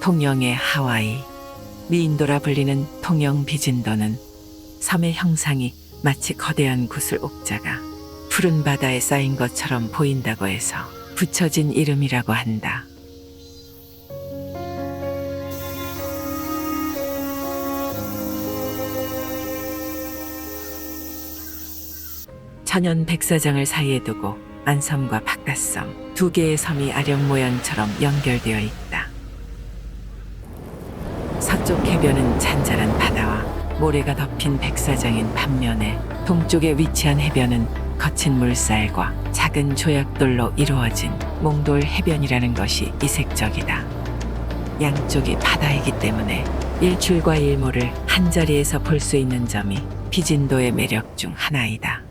통영의 하와이, 미인도라 불리는 통영 비진도는 섬의 형상이 마치 거대한 구슬 옥자가 푸른 바다에 쌓인 것처럼 보인다고 해서 붙여진 이름이라고 한다. 천연 백사장을 사이에 두고 안섬과 바깥섬 두 개의 섬이 아령 모양처럼 연결되어 있다. 서쪽 해변은 잔잔한 바다와 모래가 덮인 백사장인 반면에 동쪽에 위치한 해변은 거친 물살과 작은 조약돌로 이루어진 몽돌 해변이라는 것이 이색적이다. 양쪽이 바다이기 때문에 일출과 일몰을 한자리에서 볼 수 있는 점이 비진도의 매력 중 하나이다.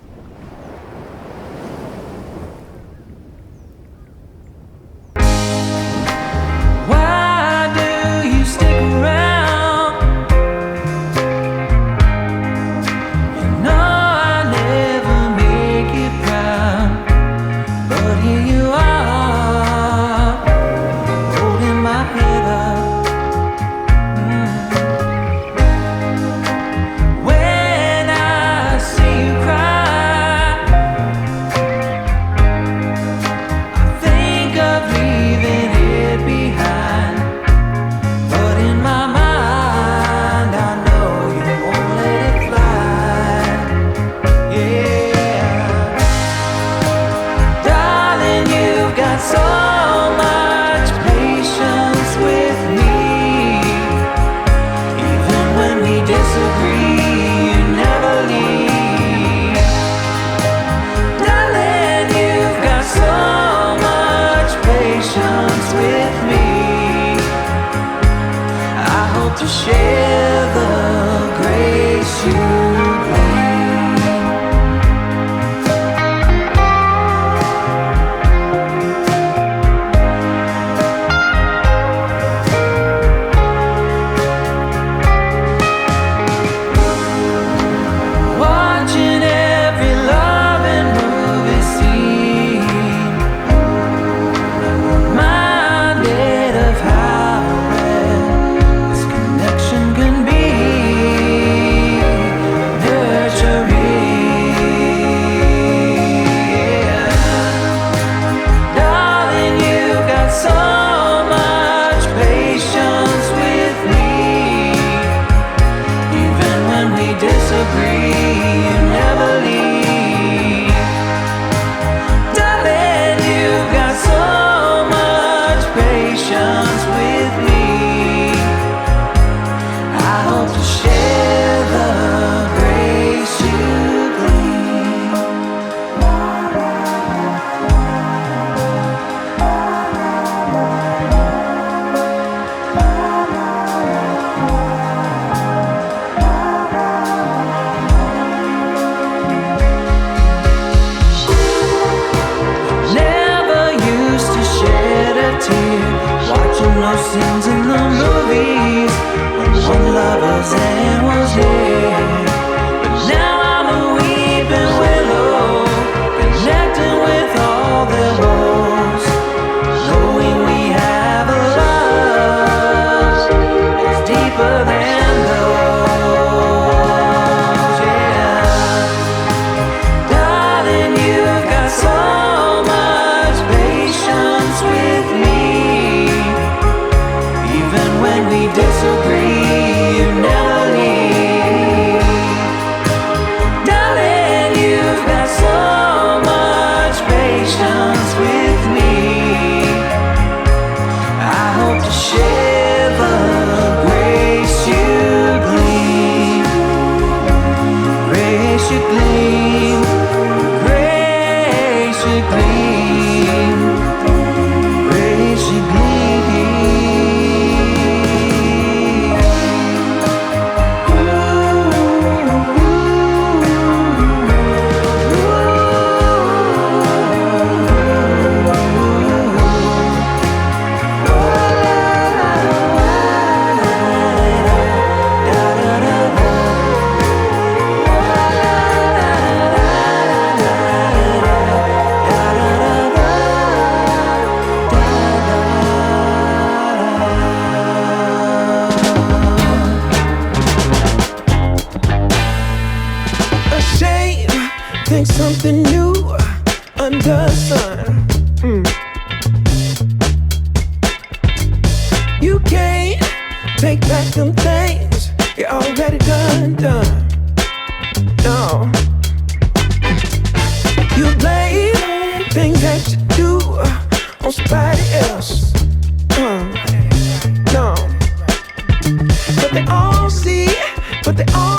They all